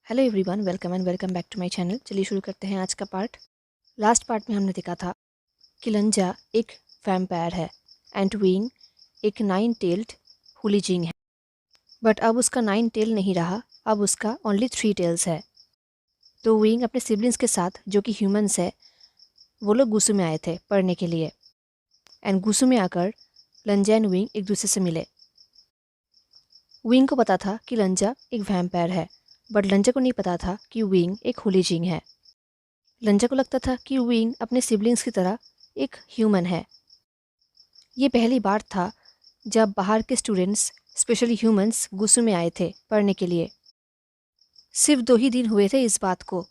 Hello everyone, welcome back to my channel. चलिए शुरू करते हैं आज का पार्ट। लास्ट पार्ट में हमने देखा था कि लंजा एक वैम्पायर है एंड विंग एक 9 टेल्ड हुलीजिंग है। बट अब उसका 9 टेल नहीं रहा, अब उसका ओनली 3 टेल्स है। तो विंग अपने सिबलिंग्स के साथ, जो कि ह्यूमंस है, वो लोग गुसू में आए थे पढ़ने के लिए। एंड गुसू में आकर लंजा एंड विंग एक दूसरे से मिले। विंग को पता था कि लंजा एक वैम्पायर है, बट लंजा को नहीं पता था कि विंग एक हुलीजिंग है। लंजा को लगता था कि विंग अपने सिबलिंग्स की तरह एक ह्यूमन है। ये पहली बार था जब बाहर के स्टूडेंट्स, स्पेशली ह्यूमंस, गुसू में आए थे पढ़ने के लिए। सिर्फ 2 ही दिन हुए थे इस बात को,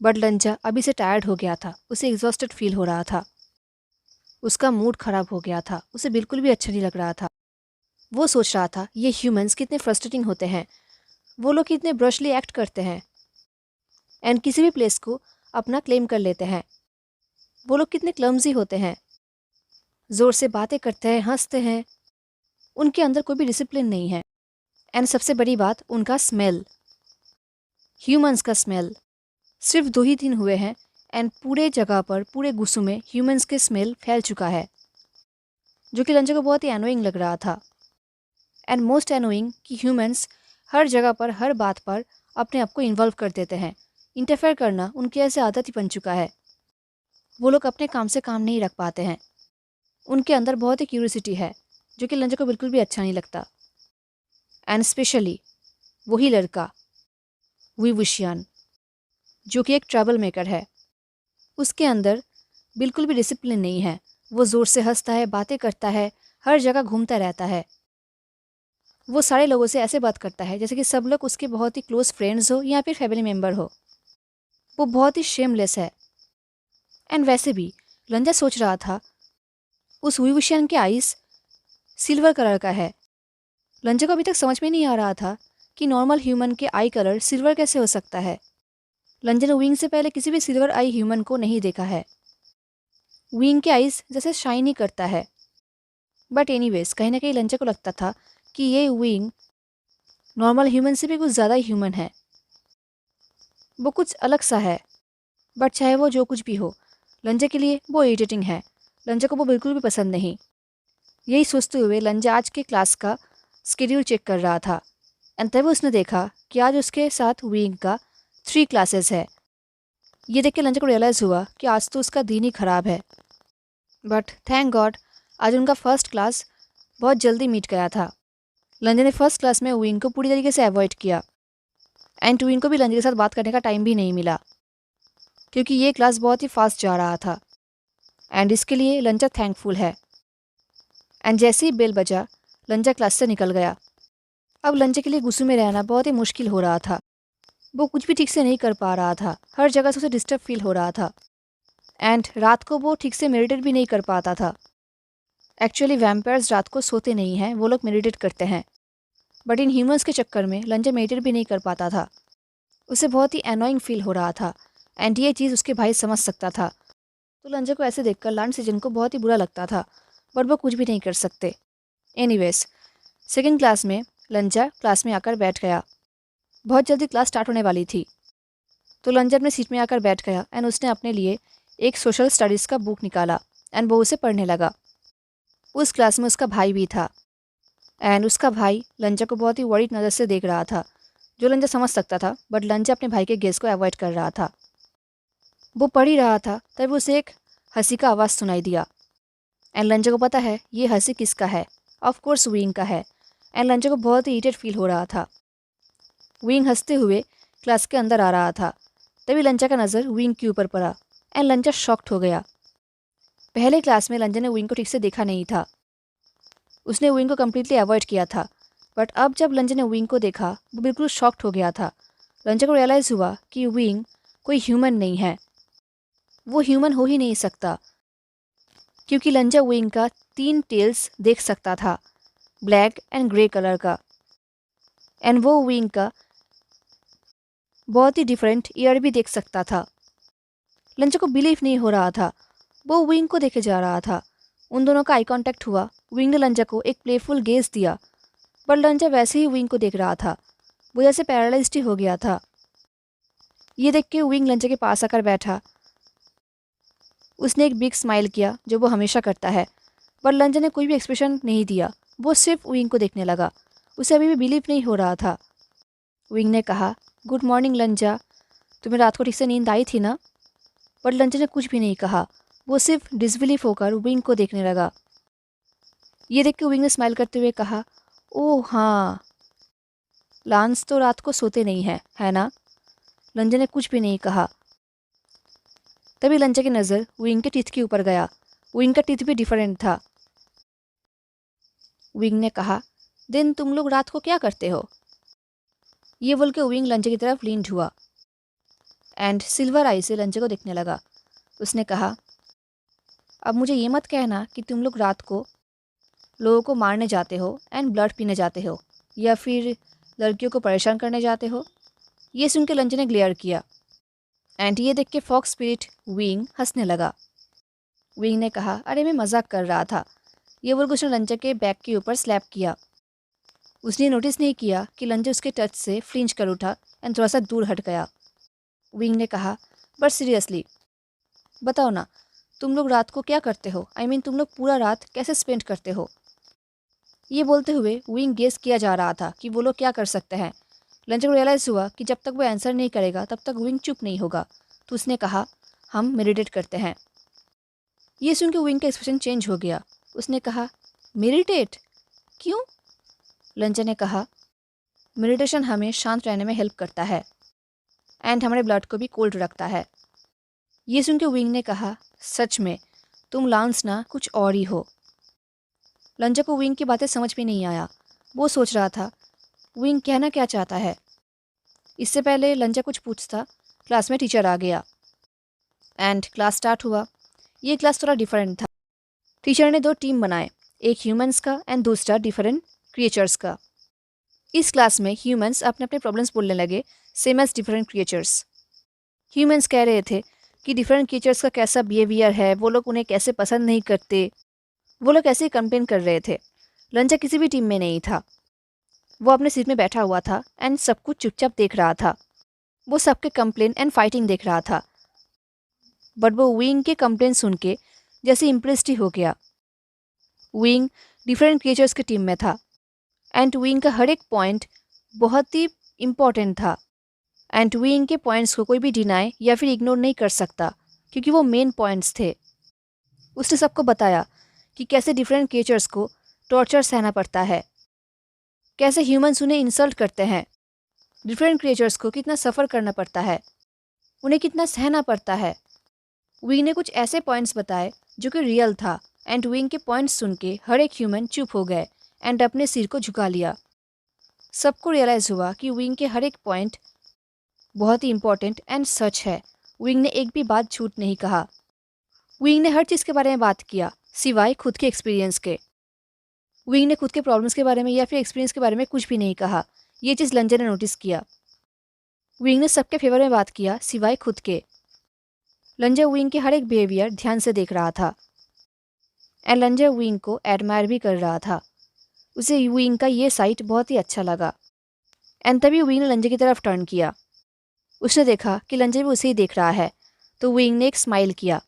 बट लंजा अभी से टायर्ड हो गया था। उसे एग्जॉस्टेड फील हो रहा था, उसका मूड खराब हो गया था, उसे बिल्कुल भी अच्छा नहीं लग रहा था। वो सोच रहा था ये ह्यूमंस कितने फ्रस्ट्रेटिंग होते हैं, वो लोग कितने ब्रशली एक्ट करते हैं एंड किसी भी प्लेस को अपना क्लेम कर लेते हैं। वो लोग कितने क्लमजी होते हैं, ज़ोर से बातें करते हैं, हंसते हैं, उनके अंदर कोई भी डिसिप्लिन नहीं है। एंड सबसे बड़ी बात, उनका स्मेल, ह्यूमंस का स्मेल। सिर्फ 2 ही दिन हुए हैं एंड पूरे जगह पर, पूरे गुस्सू में ह्यूमंस के स्मेल फैल चुका है, जो कि लंजा को बहुत ही एनोइंग लग रहा था। एंड मोस्ट एनोइंग कि ह्यूमंस हर जगह पर, हर बात पर अपने आप को इन्वॉल्व कर देते हैं। इंटरफेयर करना उनकी ऐसे आदत ही बन चुका है। वो लोग अपने काम से काम नहीं रख पाते हैं। उनके अंदर बहुत ही क्यूरियोसिटी है, जो कि लंजा को बिल्कुल भी अच्छा नहीं लगता। एंड स्पेशली वही लड़का विवुशियन, जो कि एक ट्रबल मेकर है। उसके अंदर बिल्कुल भी डिसिप्लिन नहीं है। वो ज़ोर से हंसता है, बातें करता है, हर जगह घूमता रहता है। वो सारे लोगों से ऐसे बात करता है जैसे कि सब लोग उसके बहुत ही क्लोज फ्रेंड्स हो या फिर फैमिली मेम्बर हो। वो बहुत ही शेमलेस है। एंड वैसे भी लंजा सोच रहा था उस विवुशियन के आइस सिल्वर कलर का है। लंजा को अभी तक समझ में नहीं आ रहा था कि नॉर्मल ह्यूमन के आई कलर सिल्वर कैसे हो सकता है। लंजा ने विंग से पहले किसी भी सिल्वर आई ह्यूमन को नहीं देखा है। विंग के आइज जैसे शाइन ही करता है। बट एनीवेज, कहीं ना कहीं लंजा को लगता था कि ये विंग नॉर्मल ह्यूमन से भी कुछ ज़्यादा ही ह्यूमन है, वो कुछ अलग सा है। बट चाहे वो जो कुछ भी हो, लंजा के लिए वो इरिटेटिंग है। लंजा को वो बिल्कुल भी पसंद नहीं। यही सोचते हुए लंजा आज के क्लास का स्केड्यूल चेक कर रहा था। एंड तभी उसने देखा कि आज उसके साथ विंग का 3 क्लासेस है। ये देख के लंजा को रियलाइज़ हुआ कि आज तो उसका दिन ही ख़राब है। बट थैंक गॉड आज उनका फर्स्ट क्लास बहुत जल्दी मीट गया था। लंजा ने फर्स्ट क्लास में विंग को पूरी तरीके से अवॉइड किया एंड विंग को भी लंजा के साथ बात करने का टाइम भी नहीं मिला, क्योंकि ये क्लास बहुत ही फास्ट जा रहा था। एंड इसके लिए लंजा थैंकफुल है। एंड जैसे ही बेल बजा, लंजा क्लास से निकल गया। अब लंजा के लिए गुस्से में रहना बहुत ही मुश्किल हो रहा था। वो कुछ भी ठीक से नहीं कर पा रहा था, हर जगह से उसे डिस्टर्ब फील हो रहा था। एंड रात को वो ठीक से मेडिटेट भी नहीं कर पाता था। एक्चुअली वैम्पायर्स रात को सोते नहीं हैं, वो लोग मेडिटेट करते हैं। बट इन ह्यूमंस के चक्कर में लंजा मेडिटेट भी नहीं कर पाता था। उसे बहुत ही एनोइंग फील हो रहा था एंड ये चीज़ उसके भाई समझ सकता था। तो लंजा को ऐसे देखकर लांड सीजन को बहुत ही बुरा लगता था, बट वो कुछ भी नहीं कर सकते। एनीवेज, सेकेंड क्लास में लंजा क्लास में आकर बैठ गया। बहुत जल्दी क्लास स्टार्ट होने वाली थी, तो लंजा अपने सीट में आकर बैठ गया एंड उसने अपने लिए एक सोशल स्टडीज़ का बुक निकाला एंड वो उसे पढ़ने लगा। उस क्लास में उसका भाई भी था एंड उसका भाई लंजा को बहुत ही वरीड नज़र से देख रहा था, जो लंजा समझ सकता था। बट लंजा अपने भाई के गेस को अवॉइड कर रहा था। वो पढ़ ही रहा था तभी उसे एक हंसी का आवाज़ सुनाई दिया। एंड लंजा को पता है ये हंसी किसका है। ऑफ कोर्स विंग का है। एंड लंजा को बहुत ही इरिटेट फील हो रहा था। विंग हंसते हुए क्लास के अंदर आ रहा था, तभी लंजा का नज़र विंग के ऊपर पड़ा एंड लंजा शॉक्ड हो गया। पहले क्लास में लंजा ने विंग को ठीक से देखा नहीं था, उसने विंग को कम्प्लीटली अवॉइड किया था। बट अब जब लंजा ने विंग को देखा, वो बिल्कुल शॉक्ड हो गया था। लंजा को रियलाइज़ हुआ कि विंग कोई ह्यूमन नहीं है, वो ह्यूमन हो ही नहीं सकता, क्योंकि लंजा विंग का 3 टेल्स देख सकता था, ब्लैक एंड ग्रे कलर का। एंड वो विंग का बहुत ही डिफरेंट ईयर भी देख सकता था। लंजा को बिलीव नहीं हो रहा था, वो विंग को देखे जा रहा था। उन दोनों का आई कांटेक्ट हुआ। विंग ने लंजा को एक प्लेफुल गेज दिया, पर लंजा वैसे ही विंग को देख रहा था। वो जैसे पैरालाइज्ड ही हो गया था। ये देख के विंग लंचा के पास आकर बैठा। उसने एक बिग स्माइल किया जो वो हमेशा करता है, पर लंचा ने कोई भी एक्सप्रेशन नहीं दिया। वो सिर्फ विंग को देखने लगा। उसे अभी भी बिलीव नहीं हो रहा था। विंग ने कहा, गुड मॉर्निंग लंचा, तुम्हें रात को ठीक से नींद आई थी ना? पर लंचा ने कुछ भी नहीं कहा। वो सिर्फ डिसबिलीव होकर विंग को देखने लगा। ये देख के विंग ने स्माइल करते हुए कहा, ओह हाँ, लांस तो रात को सोते नहीं है ना? लंचा ने कुछ भी नहीं कहा। तभी लंचा की नज़र विंग के टीथ के ऊपर गया। विंग का टीथ भी डिफरेंट था। विंग ने कहा, दिन तुम लोग रात को क्या करते हो? ये बोल के विंग लंचा की तरफ लीन हुआ एंड सिल्वर आई से लंचा को देखने लगा। उसने कहा, अब मुझे ये मत कहना कि तुम लोग रात को लोगों को मारने जाते हो एंड ब्लड पीने जाते हो या फिर लड़कियों को परेशान करने जाते हो। ये सुन के लंचा ने ग्लेयर किया एंड ये देख के फॉक्स स्पिरिट विंग हंसने लगा। विंग ने कहा, अरे मैं मजाक कर रहा था। ये बोलकर उसने लंचा के बैक के ऊपर स्लैप किया। उसने नोटिस नहीं किया कि लंचा उसके टच से फ्लिंच कर उठा एंड थोड़ा सा दूर हट गया। विंग ने कहा, बट सीरियसली बताओ ना, तुम लोग रात को क्या करते हो? आई मीन तुम लोग पूरा रात कैसे स्पेंड करते हो? ये बोलते हुए विंग गेस किया जा रहा था कि वो लोग क्या कर सकते हैं। लंचा को रियलाइज़ हुआ कि जब तक वो आंसर नहीं करेगा तब तक विंग चुप नहीं होगा। तो उसने कहा, हम मेडिटेट करते हैं। ये सुन के विंग का एक्सप्रेशन चेंज हो गया। उसने कहा, मेडिटेट? क्यों? लंचा ने कहा, मेडिटेशन हमें शांत रहने में हेल्प करता है एंड हमारे ब्लड को भी कोल्ड रखता है। ये सुन के विंग ने कहा, सच में तुम लांस ना कुछ और ही हो। लंचा को विंग की बातें समझ में नहीं आया। वो सोच रहा था विंग कहना क्या चाहता है। इससे पहले लंचा कुछ पूछता, क्लास में टीचर आ गया एंड क्लास स्टार्ट हुआ। ये क्लास थोड़ा डिफरेंट था। टीचर ने 2 टीम बनाए, एक ह्यूमंस का एंड दूसरा डिफरेंट क्रिएचर्स का। इस क्लास में ह्यूमंस अपने अपने प्रॉब्लम्स बोलने लगे, same as different creatures. Humans कह रहे थे कि डिफरेंट क्रिएचर्स का कैसा बिहेवियर है, वो लोग उन्हें कैसे पसंद नहीं करते। वो लोग ऐसे ही कंप्लेन कर रहे थे। लंचा किसी भी टीम में नहीं था। वो अपने सीट में बैठा हुआ था एंड सब कुछ चुपचाप देख रहा था। वो सबके कंप्लेन एंड फाइटिंग देख रहा था। बट वो विंग के कंप्लेन सुन के जैसे इम्प्रेस्ड ही हो गया। विंग डिफरेंट क्रिएचर्स की टीम में था एंड विंग का हर एक पॉइंट बहुत ही इम्पॉर्टेंट था एंड विंग के पॉइंट्स को कोई भी डिनाई या फिर इग्नोर नहीं कर सकता क्योंकि वो मेन पॉइंट्स थे। उसने सबको बताया कि कैसे डिफरेंट क्रिएचर्स को टॉर्चर सहना पड़ता है, कैसे ह्यूमंस उन्हें इंसल्ट करते हैं, डिफरेंट क्रिएचर्स को कितना सफ़र करना पड़ता है, उन्हें कितना सहना पड़ता है। विंग ने कुछ ऐसे पॉइंट्स बताए जो कि रियल था एंड विंग के पॉइंट्स सुन के हर एक ह्यूमन चुप हो गए एंड अपने सिर को झुका लिया। सबको रियलाइज़ हुआ कि विंग के हर एक पॉइंट बहुत ही इंपॉर्टेंट एंड सच है। विंग ने एक भी बात झूठ नहीं कहा। विंग ने हर चीज़ के बारे में बात किया सिवाय खुद के एक्सपीरियंस के। विंग ने खुद के प्रॉब्लम्स के बारे में या फिर एक्सपीरियंस के बारे में कुछ भी नहीं कहा। ये चीज़ लंचा ने नोटिस किया। विंग ने सबके फेवर में बात किया सिवाय खुद के। लंचा विंग के हर एक बिहेवियर ध्यान से देख रहा था एंड लंचा विंग को एडमायर भी कर रहा था। उसे विंग का ये साइट बहुत ही अच्छा लगा एंड तभी विंग ने लंचा की तरफ टर्न किया। उसने देखा कि लंचा भी उसे ही देख रहा है, तो विंग ने एक स्माइल किया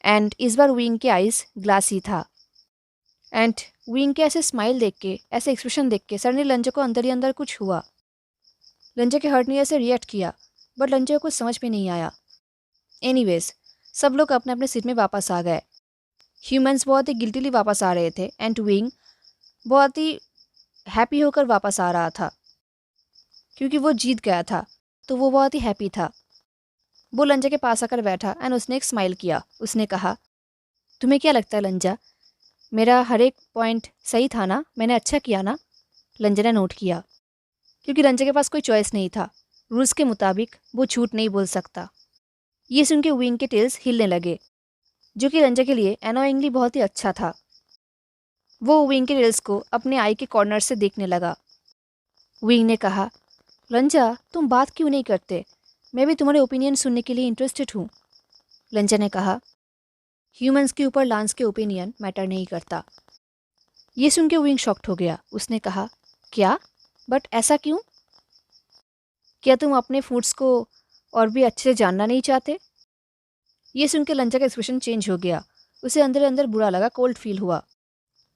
एंड इस बार विंग के आइज़ ग्लासी था एंड विंग के ऐसे स्माइल देख के, ऐसे एक्सप्रेशन देख के सडनली लंचा को अंदर ही अंदर कुछ हुआ। लंचा के हार्ट ने ऐसे रिएक्ट किया बट लंचा को कुछ समझ में नहीं आया। एनीवेज सब लोग अपने अपने सीट में वापस आ गए। ह्यूमंस बहुत ही गिल्टीली वापस आ रहे थे एंड विंग बहुत ही हैप्पी होकर वापस आ रहा था क्योंकि वो जीत गया था, तो वो बहुत ही हैप्पी था। वो लंचा के पास आकर बैठा एंड उसने एक स्माइल किया। उसने कहा, तुम्हें क्या लगता है लंचा, मेरा हर एक पॉइंट सही था ना? मैंने अच्छा किया ना? लंचा ने नोट किया क्योंकि लंचा के पास कोई चॉइस नहीं था। रूल्स के मुताबिक वो झूठ नहीं बोल सकता। ये सुन के विंग के टेल्स हिलने लगे जो कि लंचा के लिए एनोइंगली बहुत ही अच्छा था। वो विंग के टेल्स को अपने आई के कॉर्नर से देखने लगा। विंग ने कहा, लंचा तुम बात क्यों नहीं करते? मैं भी तुम्हारे ओपिनियन सुनने के लिए इंटरेस्टेड हूँ। लंचा ने कहा, ह्यूमंस के ऊपर लांस के ओपिनियन मैटर नहीं करता। ये सुन के विंग शॉक्ड हो गया। उसने कहा, क्या? बट ऐसा क्यों? क्या तुम अपने फूड्स को और भी अच्छे से जानना नहीं चाहते? ये सुन के लंचा का एक्सप्रेशन चेंज हो गया। उसे अंदर अंदर बुरा लगा, कोल्ड फील हुआ।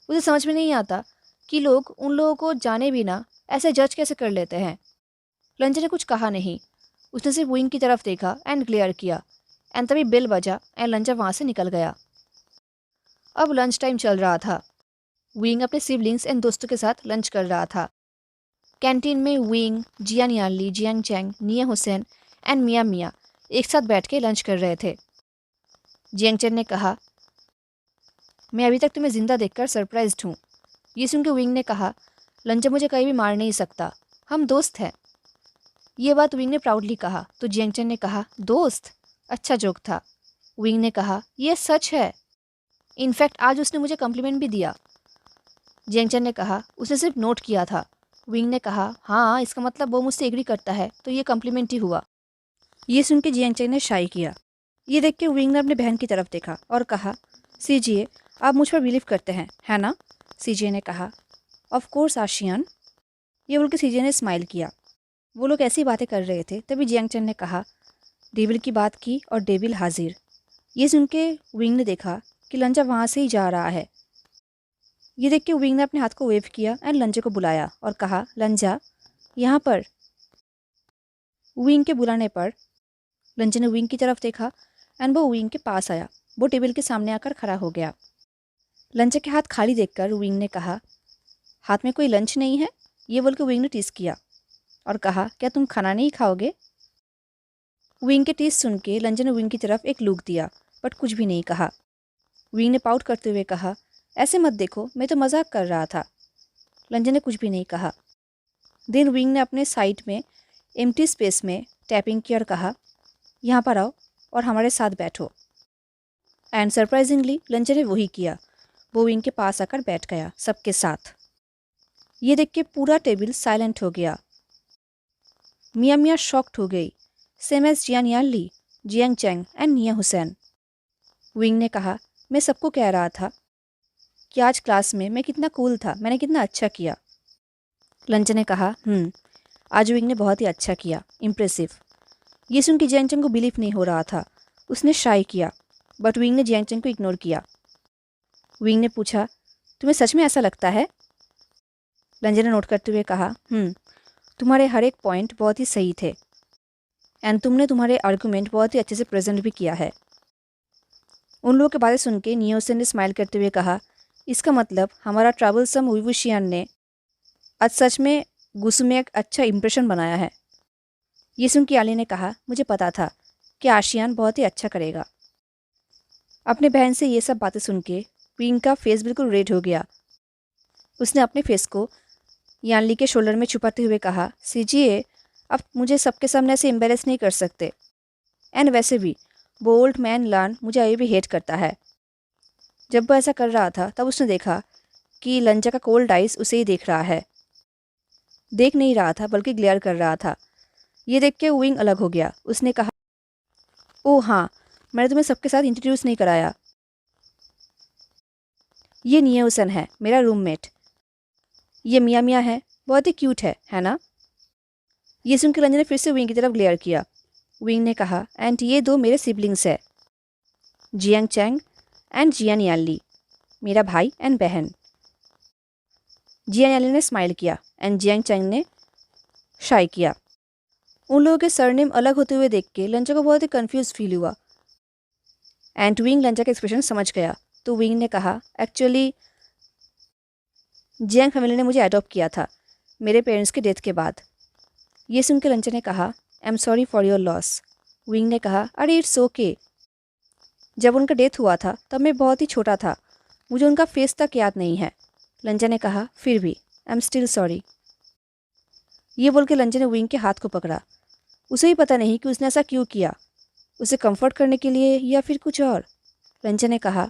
उसे समझ में नहीं आता कि लोग उन लोगों को जाने बिना ऐसे जज कैसे कर लेते हैं। लंचा ने कुछ कहा नहीं। उसने सिर्फ विंग की तरफ देखा एंड ग्लेयर किया। एंड तभी बेल बजा एंड लंचा वहाँ से निकल गया। अब लंच टाइम चल रहा था। विंग अपने सिबलिंग्स एंड दोस्तों के साथ लंच कर रहा था। कैंटीन में विंग, जियान यानली, जियांग चैंग, निया हुसैन एंड मिया मिया एक साथ बैठ के लंच कर रहे थे। जियांग चैन ने कहा, मैं अभी तक तुम्हें जिंदा देखकर सरप्राइज्ड हूँ। ये सुन के विंग ने कहा, लंचा मुझे कहीं भी मार नहीं सकता, हम दोस्त हैं। ये बात विंग ने प्राउडली कहा तो जियांग चैन ने कहा, दोस्त? अच्छा जोक था। विंग ने कहा, यह सच है। इनफैक्ट आज उसने मुझे कम्प्लीमेंट भी दिया। जियांग चैन ने कहा, उसने सिर्फ नोट किया था। विंग ने कहा, हाँ, इसका मतलब वो मुझसे एग्री करता है तो ये कम्प्लीमेंट ही हुआ। ये सुन के जियांग चैन ने शाई किया। ये देख के विंग ने अपने बहन की तरफ देखा और कहा, सीजिए, आप मुझ पर बिलीव करते हैं, है ना? सीजे ने कहा, ऑफ कोर्स आशियान। ये बोल के सीजे ने स्माइल किया। वो लोग ऐसी बातें कर रहे थे तभी जियांग चैन ने कहा, डेविल की बात की और डेविल हाजिर। ये सुन के विंग ने देखा कि लंचा वहाँ से ही जा रहा है। ये देख के विंग ने अपने हाथ को वेव किया एंड लंचे को बुलाया और कहा, लंचा, यहाँ पर। विंग के बुलाने पर लंचे ने विंग की तरफ देखा एंड वो विंग के पास आया। वो टेबल के सामने आकर खड़ा हो गया। लंचे के हाथ खाली देखकर विंग ने कहा, हाथ में कोई लंच नहीं है? ये बोल के विंग ने टीस किया और कहा, क्या तुम खाना नहीं खाओगे? विंग के टीस सुन के लंचे ने विंग की तरफ एक लुक दिया बट कुछ भी नहीं कहा। विंग ने पाउट करते हुए कहा, ऐसे मत देखो, मैं तो मजाक कर रहा था। लंचे ने कुछ भी नहीं कहा। देन विंग ने अपने साइड में एम्प्टी स्पेस में टैपिंग किया और कहा, यहाँ पर आओ और हमारे साथ बैठो। एंड सरप्राइजिंगली लंचे ने वही किया। वो विंग के पास आकर बैठ गया सबके साथ। ये देख के पूरा टेबल साइलेंट हो गया। मिया मिया शॉक्ड हो गई, same as Jian Yanli, Jiang Cheng and Nia Hussain. Wing ने कहा, मैं सबको कह रहा था कि आज क्लास में मैं कितना कूल था, मैंने कितना अच्छा किया। लंचे ने कहा, आज विंग ने बहुत ही अच्छा किया, इम्प्रेसिव। ये सुन के जियांग चैंग को बिलीव नहीं हो रहा था। उसने शाई किया बट विंग ने जियांग चैंग को इग्नोर किया। विंग ने पूछा, तुम्हें सच में ऐसा लगता है? लंचे ने नोट करते हुए कहा, तुम्हारे हर एक पॉइंट बहुत ही सही थे एंड तुमने तुम्हारे आर्गूमेंट बहुत ही अच्छे से प्रेजेंट भी किया है। उन लोगों की बातें सुन के निया हुसैन ने स्माइल करते हुए कहा, इसका मतलब हमारा ट्रैवलसम विवुशियन ने आज सच में गुसु में एक अच्छा इंप्रेशन बनाया है। ये सुन के आली ने कहा, मुझे पता था कि आशियान बहुत ही अच्छा करेगा। अपने बहन से ये सब बातें सुन के विंग का फेस बिल्कुल रेड हो गया। उसने अपने फेस को यानली के शोल्डर में छुपाते हुए कहा, सीजिए, अब मुझे सबके सामने ऐसे एम्बेरेस नहीं कर सकते। एंड वैसे भी वो ओल्ड मैन लान मुझे अभी भी हेट करता है। जब वो ऐसा कर रहा था तब उसने देखा कि लंचा का कोल्ड आइस उसे ही देख रहा है। देख नहीं रहा था बल्कि ग्लेयर कर रहा था। ये देख के विंग अलग हो गया। उसने कहा, ओह हाँ, मैंने तुम्हें सबके साथ इंट्रोड्यूस नहीं कराया। ये निया हुसैन है, मेरा रूममेट। ये मिया मिया है, बहुत ही क्यूट है ना? ये सुनकर रंजन ने फिर से विंग की तरफ ग्लेयर किया। विंग ने कहा, एंड ये दो मेरे सिबलिंग्स है, Jiang Cheng and Jian Yanli, मेरा भाई एंड बहन। जियान यानली ने स्माइल किया एंड जियांग चैंग ने शाई किया। उन लोगों के सरनेम अलग होते हुए देख के लंचा को बहुत ही कंफ्यूज फील हुआ। एंड विंग लंचा का एक्सप्रेशन समझ गया तो विंग ने कहा, एक्चुअली जियांग फैमिली ने मुझे अडॉप्ट किया था मेरे पेरेंट्स के डेथ के बाद। ये सुन के लंचा ने कहा, I am sorry for your loss. Wing ने कहा, अरे इट्स ओके। जब उनका डेथ हुआ था तब मैं बहुत ही छोटा था, मुझे उनका फेस तक याद नहीं है। लंचा ने कहा, फिर भी आई एम स्टिल सॉरी। ये बोल के लंचा ने विंग के हाथ को पकड़ा। उसे ही पता नहीं कि उसने ऐसा क्यों किया, उसे कंफर्ट करने के लिए या फिर कुछ और। लंचा ने कहा,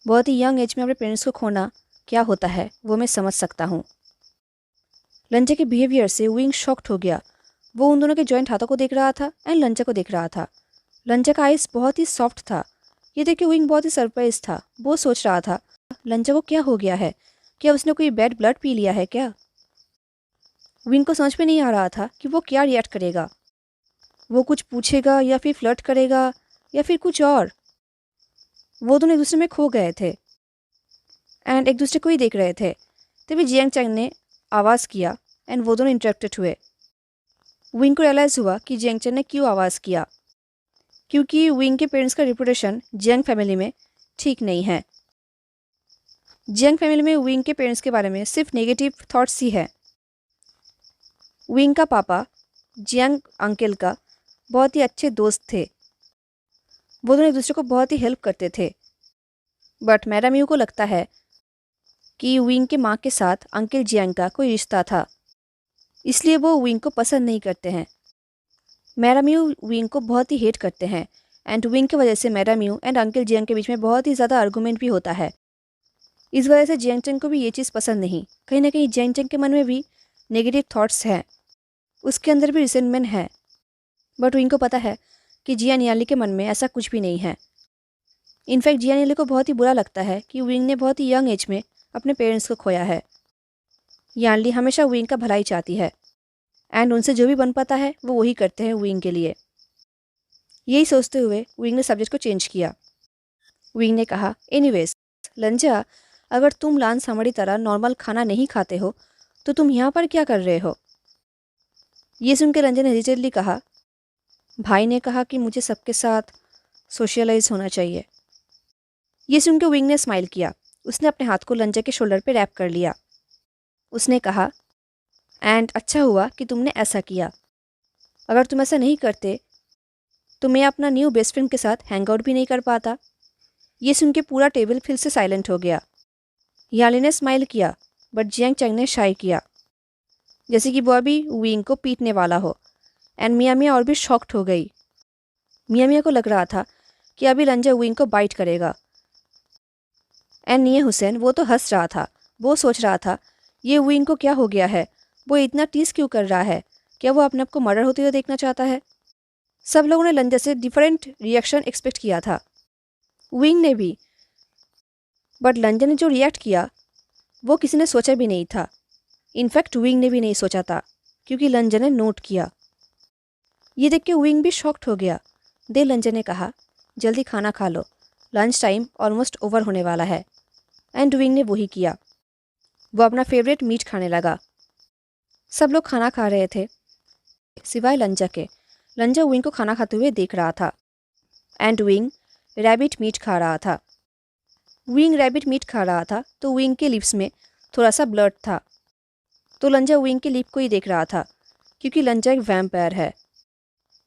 बहुत ही यंग एज में अपने पेरेंट्स को खोना क्या होता है वो मैं समझ सकता हूँ। लंचा के बिहेवियर से विंग शॉक्ड हो गया। वो उन दोनों के जॉइंट हाथों को देख रहा था एंड लंचा को देख रहा था। लंचा का आइस बहुत ही सॉफ्ट था। ये देख के विंग बहुत ही सरप्राइज था। वो सोच रहा था, लंचा को क्या हो गया है? क्या उसने कोई बैड ब्लड पी लिया है क्या? विंग को समझ में नहीं आ रहा था कि वो क्या रिएक्ट करेगा। वो कुछ पूछेगा या फिर फ्लर्ट करेगा या फिर कुछ और। वो दोनों एक दूसरे में खो गए थे एंड एक दूसरे को ही देख रहे थे। तभी जियांग चैंग ने आवाज़ किया एंड वो दोनों इंटरेक्टेड हुए। विंग को रियलाइज़ हुआ कि जियांग चैंग ने क्यों आवाज़ किया, क्योंकि विंग के पेरेंट्स का रिपुटेशन जियांग फैमिली में ठीक नहीं है। जियांग फैमिली में विंग के पेरेंट्स के बारे में सिर्फ नेगेटिव थॉट्स ही है। विंग का पापा जियांग अंकल का बहुत ही अच्छे दोस्त थे। वो दोनों एक दूसरे को बहुत ही हेल्प करते थे। बट मैडम यू को लगता है कि विंग के माँ के साथ अंकल जियांग का कोई रिश्ता था, इसलिए वो विंग को पसंद नहीं करते हैं। मैडम यू विंग को बहुत ही हेट करते हैं एंड विंग की वजह से madam you and uncle Jiang के बीच में बहुत ही ज़्यादा आर्गूमेंट भी होता है। इस वजह से जियांग चंग को भी ये चीज़ पसंद नहीं। कहीं ना कहीं जियांग चंग के मन में भी नेगेटिव थॉट्स हैं, उसके अंदर भी रिसेंटमेंट है। बट विंग को पता है कि जियान याली के मन में ऐसा कुछ भी नहीं है। इनफैक्ट जियान याली को बहुत ही बुरा लगता है कि विंग ने बहुत ही यंग एज में अपने पेरेंट्स को खोया है। यानली हमेशा विंग का भलाई चाहती है एंड उनसे जो भी बन पाता है वो वही करते हैं विंग के लिए। यही सोचते हुए विंग ने सब्जेक्ट को चेंज किया। विंग ने कहा, एनीवेज लंजा, अगर तुम लांस हमारी तरह नॉर्मल खाना नहीं खाते हो तो तुम यहाँ पर क्या कर रहे हो? ये सुनकर रंजन ने हेजिटेटली कहा, भाई ने कहा कि मुझे सबके साथ सोशलाइज होना चाहिए। ये सुनकर विंग ने स्माइल किया। उसने अपने हाथ को लंजा के शोल्डर पे रैप कर लिया। उसने कहा, एंड अच्छा हुआ कि तुमने ऐसा किया। अगर तुम ऐसा नहीं करते तो मैं अपना न्यू बेस्ट फ्रेंड के साथ हैंग आउट भी नहीं कर पाता। ये सुन के पूरा टेबल फिर से साइलेंट हो गया। याली ने स्माइल किया बट जियांग चंग ने शाई किया, जैसे कि वो अभी विंग को पीटने वाला हो। एंड मिया मिया और भी शॉक्ड हो गई। मिया मिया को लग रहा था कि अभी लंजा विंग को बाइट करेगा। एंड निये हुसैन वो तो हंस रहा था। वो सोच रहा था ये विंग को क्या हो गया है, वो इतना टीस क्यों कर रहा है? क्या वो अपने आप को मर्डर होते हुए देखना चाहता है? सब लोगों ने लंजा से डिफरेंट रिएक्शन एक्सपेक्ट किया था, विंग ने भी। बट लंजा ने जो रिएक्ट किया वो किसी ने सोचा भी नहीं था। इनफैक्ट विंग ने भी नहीं सोचा था, क्योंकि लंजा ने नोट किया। ये देख के विंग भी शॉक्ड हो गया। दे लंजा ने कहा, जल्दी खाना खा लो, लंच टाइम ऑलमोस्ट ओवर होने वाला है। एंड विंग ने वही किया। वो अपना फेवरेट मीट खाने लगा। सब लोग खाना खा रहे थे सिवाय लंजा के। लंजा विंग को खाना खाते हुए देख रहा था एंड विंग रैबिट मीट खा रहा था। विंग रैबिट मीट खा रहा था तो विंग के लिप्स में थोड़ा सा ब्लड था, तो लंजा विंग के लिप को ही देख रहा था, क्योंकि लंजा एक वैम्पायर है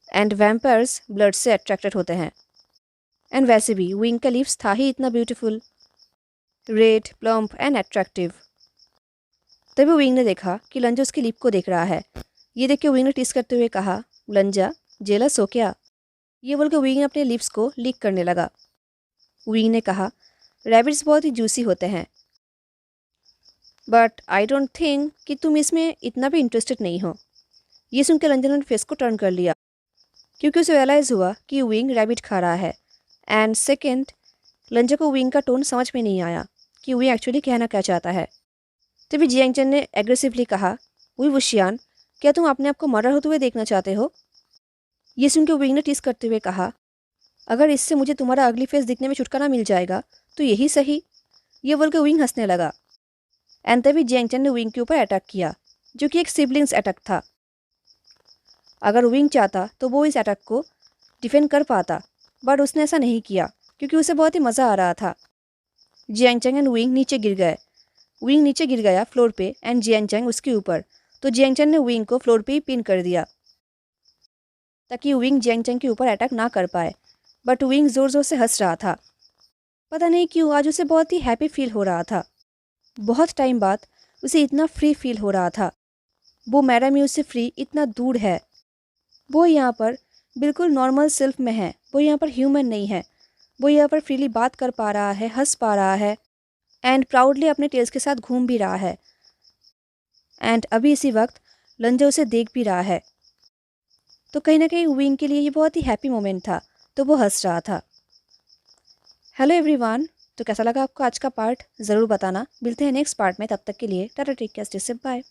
एंड वैम्पायर्स ब्लड से अट्रैक्टेड होते हैं। एंड वैसे भी विंग का लिप्स था ही इतना beautiful, red, plump and attractive. तभी विंग ने देखा कि लंजा उसके लिप को देख रहा है। ये देख के विंग ने टीस करते हुए कहा, लंजा जेलस हो क्या? ये बोलकर विंग अपने लिप्स को लीक करने लगा। विंग ने कहा, रैबिट्स बहुत ही जूसी होते हैं, बट आई डोंट थिंक कि तुम इसमें इतना भी इंटरेस्टेड नहीं हो। ये सुनकर लंजा ने फेस को टर्न कर लिया, क्योंकि उसे रियलाइज़ हुआ कि विंग रैबिट खा रहा है। एंड सेकेंड, लंजा को विंग का टोन समझ में नहीं आया कि विंग एक्चुअली कहना क्या चाहता है। तभी जियांग चन ने एग्रेसिवली कहा, वही वुशियान, क्या तुम अपने आप को मर्डर होते हुए देखना चाहते हो? ये सुनकर विंग ने टीस करते हुए कहा, अगर इससे मुझे तुम्हारा अगली फेस दिखने में छुटकारा मिल जाएगा तो यही सही। ये बोलकर विंग हंसने लगा। एंड तभी जियांग चन ने विंग के ऊपर अटैक किया, जो कि एक सिबलिंग्स अटैक था। अगर विंग चाहता तो वो इस अटैक को डिफेंड कर पाता, बट उसने ऐसा नहीं किया, क्योंकि उसे बहुत ही मज़ा आ रहा था। जियांग चंग एंड विंग नीचे गिर गए। विंग नीचे गिर गया फ्लोर पे एंड जियांग चंग उसके ऊपर, तो जियांग चंग ने विंग को फ्लोर पे ही पिन कर दिया, ताकि विंग जियांग चंग के ऊपर अटैक ना कर पाए। बट विंग ज़ोर ज़ोर से हंस रहा था। पता नहीं क्यों आज उसे बहुत ही हैप्पी फील हो रहा था। बहुत टाइम बाद उसे इतना फ्री फील हो रहा था। वो मैडम यू से फ्री इतना दूर है। वो यहाँ पर बिल्कुल नॉर्मल सेल्फ में है। वो यहाँ पर ह्यूमन नहीं है। वो यहाँ पर फ्रीली बात कर पा रहा है, हंस पा रहा है एंड प्राउडली अपने टेल्स के साथ घूम भी रहा है। एंड अभी इसी वक्त लंजा उसे देख भी रहा है, तो कहीं ना कहीं विंग के लिए ये बहुत ही हैप्पी मोमेंट था, तो वो हंस रहा था। हेलो एवरीवन, तो कैसा लगा आपको आज का पार्ट ज़रूर बताना। मिलते हैं नेक्स्ट पार्ट में, तब तक के लिए tata take care, stay safe, bye.